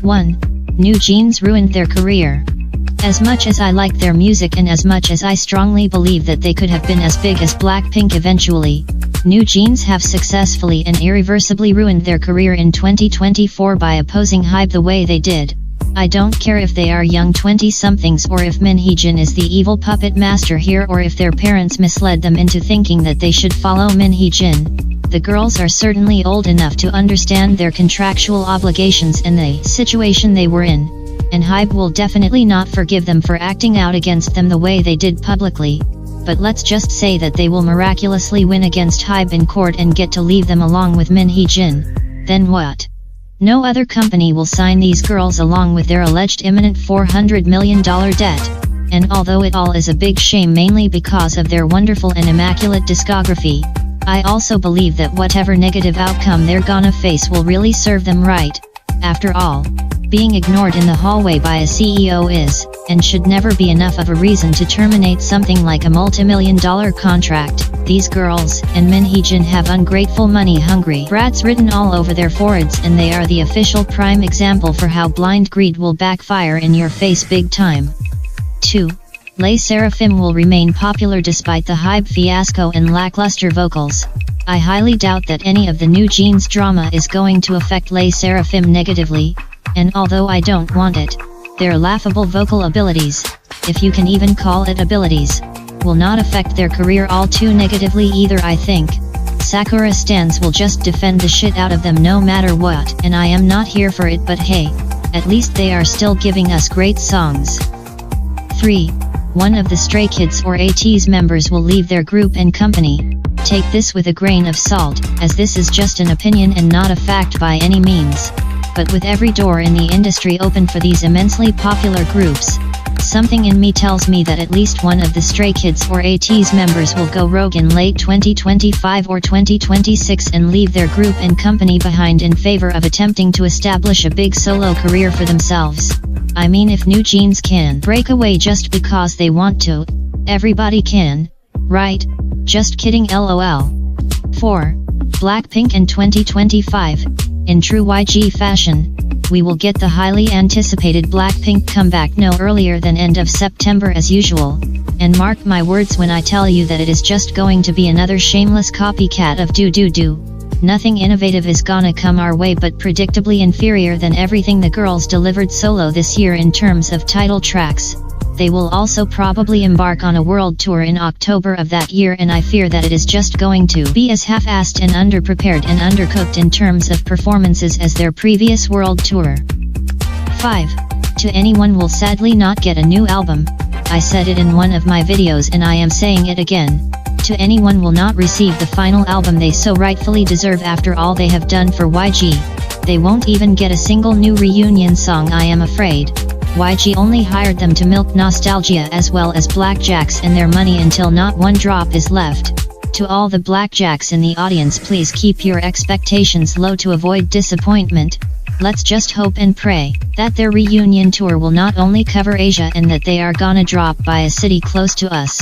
1. NewJeans ruined their career. As much as I like their music and as much as I strongly believe that they could have been as big as Blackpink eventually, NewJeans have successfully and irreversibly ruined their career in 2024 by opposing HYBE the way they did. I don't care if they are young 20-somethings or if Minheejin is the evil puppet master here or if their parents misled them into thinking that they should follow Minheejin. The girls are certainly old enough to understand their contractual obligations and the situation they were in, and HYBE will definitely not forgive them for acting out against them the way they did publicly. But let's just say that they will miraculously win against HYBE in court and get to leave them along with Minheejin. Then what? No other company will sign these girls along with their alleged imminent $400 million debt. And although it all is a big shame mainly because of their wonderful and immaculate discography, I also believe that whatever negative outcome they're gonna face will really serve them right. After all, being ignored in the hallway by a CEO is, and should never be enough of a reason to terminate something like a multi-million-dollar contract. These girls and Minheejin have ungrateful money-hungry brats written all over their foreheads, and they are the official prime example for how blind greed will backfire in your face big time. 2. Sserafim will remain popular despite the HYBE fiasco and lackluster vocals. I highly doubt that any of the NewJeans drama is going to affect Sserafim negatively, and although I don't want it, their laughable vocal abilities, if you can even call it abilities, will not affect their career all too negatively either. I think Sakura stans will just defend the shit out of them no matter what, and I am not here for it, but hey, at least they are still giving us great songs. 3. One of the Stray Kids or Ateez members will leave their group and company. Take this with a grain of salt, as this is just an opinion and not a fact by any means. But with every door in the industry open for these immensely popular groups, something in me tells me that at least one of the Stray Kids or Ateez members will go rogue in late 2025 or 2026 and leave their group and company behind in favor of attempting to establish a big solo career for themselves. I mean, if NewJeans can break away just because they want to, everybody can, right? Just kidding, lol. 4. Blackpink in 2025. In true YG fashion, we will get the highly anticipated Blackpink comeback no earlier than end of September as usual, and mark my words when I tell you that it is just going to be another shameless copycat of do. Nothing innovative is gonna come our way but predictably inferior than everything the girls delivered solo this year in terms of title tracks. They will also probably embark on a world tour in October of that year, and I fear that it is just going to be as half-assed and underprepared and undercooked in terms of performances as their previous world tour. 5. To anyone will sadly not get a new album. I said it in one of my videos and I am saying it again. To anyone will not receive the final album they so rightfully deserve after all they have done for YG. They won't even get a single new reunion song, I am afraid. YG only hired them to milk nostalgia as well as blackjacks and their money until not one drop is left. To all the blackjacks in the audience, please keep your expectations low to avoid disappointment. Let's just hope and pray that their reunion tour will not only cover Asia and that they are gonna drop by a city close to us.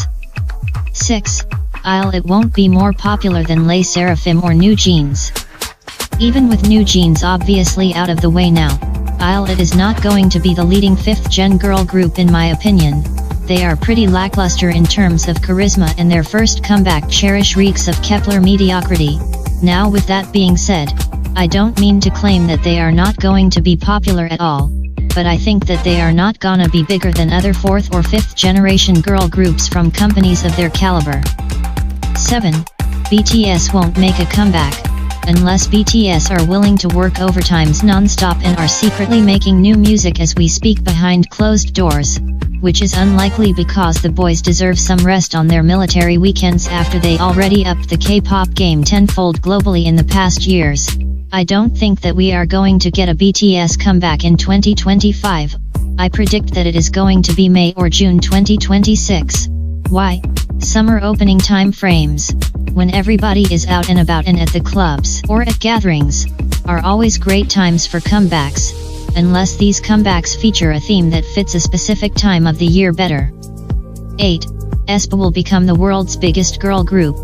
6. It won't be more popular than Sserafim or NewJeans. Even with NewJeans obviously out of the way now, it is not going to be the leading 5th-gen girl group in my opinion. They are pretty lackluster in terms of charisma and their first comeback reeks of Kepler mediocrity. Now with that being said, I don't mean to claim that they are not going to be popular at all, but I think that they are not gonna be bigger than other 4th or 5th generation girl groups from companies of their caliber. 7. BTS won't make a comeback. Unless BTS are willing to work overtimes non-stop and are secretly making new music as we speak behind closed doors, which is unlikely because the boys deserve some rest on their military weekends after they already upped the K-pop game tenfold globally in the past years. I don't think that we are going to get a BTS comeback in 2025. I predict that it is going to be May or June 2026. Why? Summer opening time frames, when everybody is out and about and at the clubs or at gatherings, are always great times for comebacks, unless these comebacks feature a theme that fits a specific time of the year better. 8. Aespa will become the world's biggest girl group.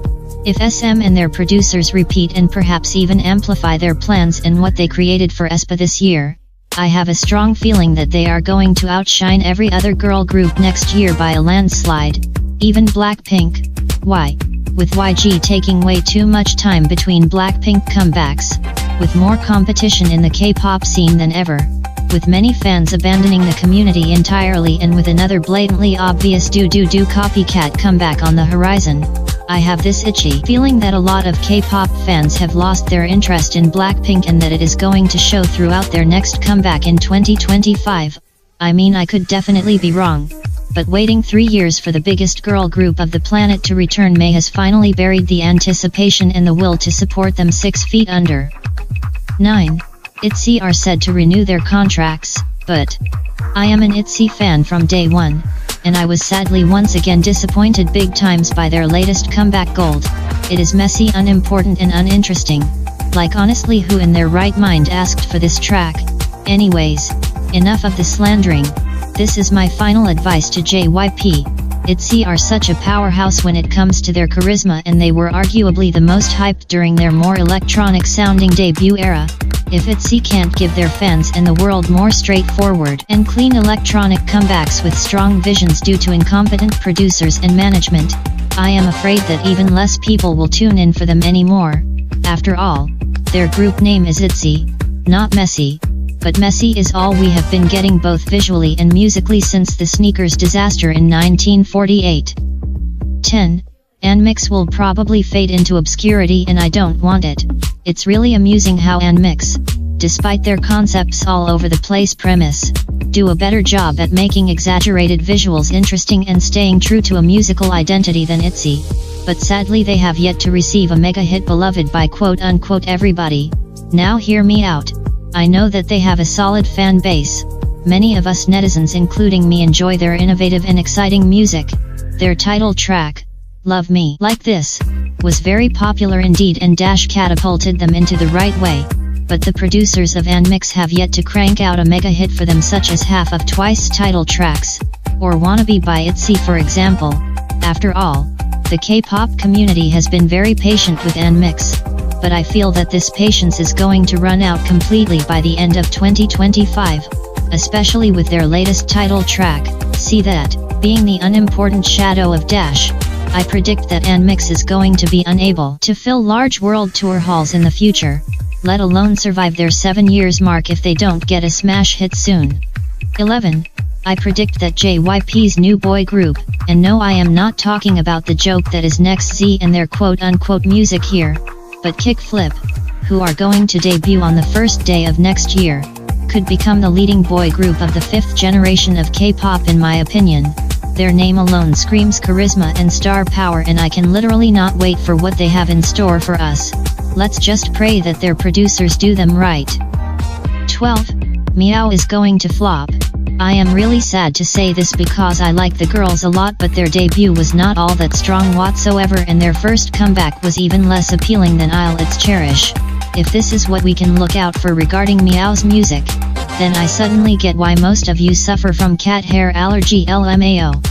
If SM and their producers repeat and perhaps even amplify their plans and what they created for Aespa this year, I have a strong feeling that they are going to outshine every other girl group next year by a landslide, even Blackpink. Why? With YG taking way too much time between Blackpink comebacks, with more competition in the K-pop scene than ever, with many fans abandoning the community entirely, and with another blatantly obvious do copycat comeback on the horizon, I have this itchy feeling that a lot of K-pop fans have lost their interest in Blackpink and that it is going to show throughout their next comeback in 2025. I mean, I could definitely be wrong, but waiting 3 years for the biggest girl group of the planet to return may has finally buried the anticipation and the will to support them 6 feet under. 9. ITZY are said to renew their contracts, but I am an ITZY fan from day one, and I was sadly once again disappointed big times by their latest comeback Gold. It is messy, unimportant and uninteresting. Like, honestly, who in their right mind asked for this track? Anyways, enough of the slandering. This is my final advice to JYP. ITZY are such a powerhouse when it comes to their charisma, and they were arguably the most hyped during their more electronic sounding debut era. If ITZY can't give their fans and the world more straightforward and clean electronic comebacks with strong visions due to incompetent producers and management, I am afraid that even less people will tune in for them anymore. After all, their group name is ITZY, not Messy. But messy is all we have been getting both visually and musically since the sneakers disaster in 1948. 10. NMIXX will probably fade into obscurity, and I don't want it. It's really amusing how NMIXX, despite their concepts all over the place premise, do a better job at making exaggerated visuals interesting and staying true to a musical identity than ITZY. But sadly they have yet to receive a mega hit beloved by quote-unquote everybody. Now hear me out. I know that they have a solid fan base. Many of us netizens, including me, enjoy their innovative and exciting music. Their title track, Love Me Like This, was very popular indeed and catapulted them into the right way. But the producers of NMIXX have yet to crank out a mega hit for them, such as half of Twice title tracks, or Wannabe by ITZY for example. After all, the K-pop community has been very patient with NMIXX. But I feel that this patience is going to run out completely by the end of 2025, especially with their latest title track, See That, being the unimportant shadow of Dash. I predict that NMIXX is going to be unable to fill large world tour halls in the future, let alone survive their 7 years mark if they don't get a smash hit soon. 11. I predict that JYP's new boy group, and no, I am not talking about the joke that is NMIXX and their quote-unquote music here, but Kickflip, who are going to debut on the first day of next year, could become the leading boy group of the 5th generation of K-pop in my opinion. Their name alone screams charisma and star power, and I can literally not wait for what they have in store for us. Let's just pray that their producers do them right. 12. Meow is going to flop. I am really sad to say this because I like the girls a lot, but their debut was not all that strong whatsoever, and their first comeback was even less appealing than I'll cherish. If this is what we can look out for regarding Meow's music, then I suddenly get why most of you suffer from cat hair allergy LMAO.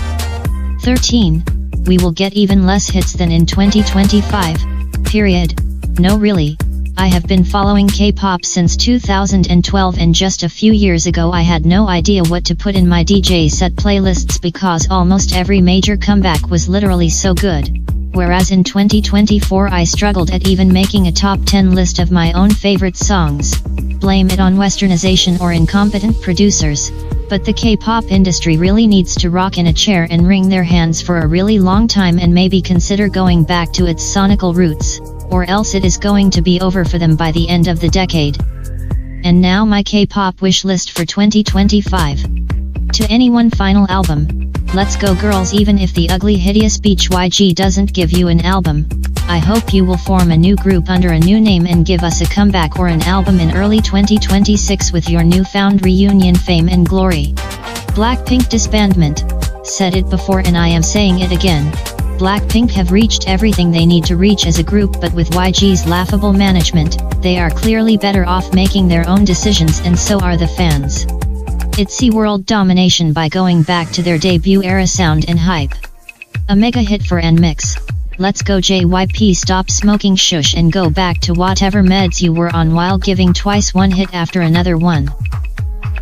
13. We will get even less hits than in 2025. Period. No, really. I have been following K-pop since 2012, and just a few years ago I had no idea what to put in my DJ set playlists because almost every major comeback was literally so good. Whereas in 2024 I struggled at even making a top 10 list of my own favorite songs. Blame it on westernization or incompetent producers. But the K-pop industry really needs to rock in a chair and wring their hands for a really long time and maybe consider going back to its sonical roots, or else it is going to be over for them by the end of the decade. And now my K-pop wish list for 2025. To any one final album. Let's go girls. Even if the ugly hideous beach YG doesn't give you an album, I hope you will form a new group under a new name and give us a comeback or an album in early 2026 with your newfound reunion fame and glory. Blackpink disbandment. Said it before and I am saying it again. Blackpink have reached everything they need to reach as a group, but with YG's laughable management, they are clearly better off making their own decisions, and so are the fans. ITZY world domination by going back to their debut era sound and hype. A mega hit for NMIXX. Let's go JYP, stop smoking shush and go back to whatever meds you were on while giving Twice one hit after another one.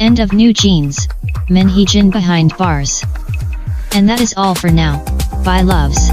End of NewJeans, Min Hee Jin behind bars. And that is all for now. Bye loves.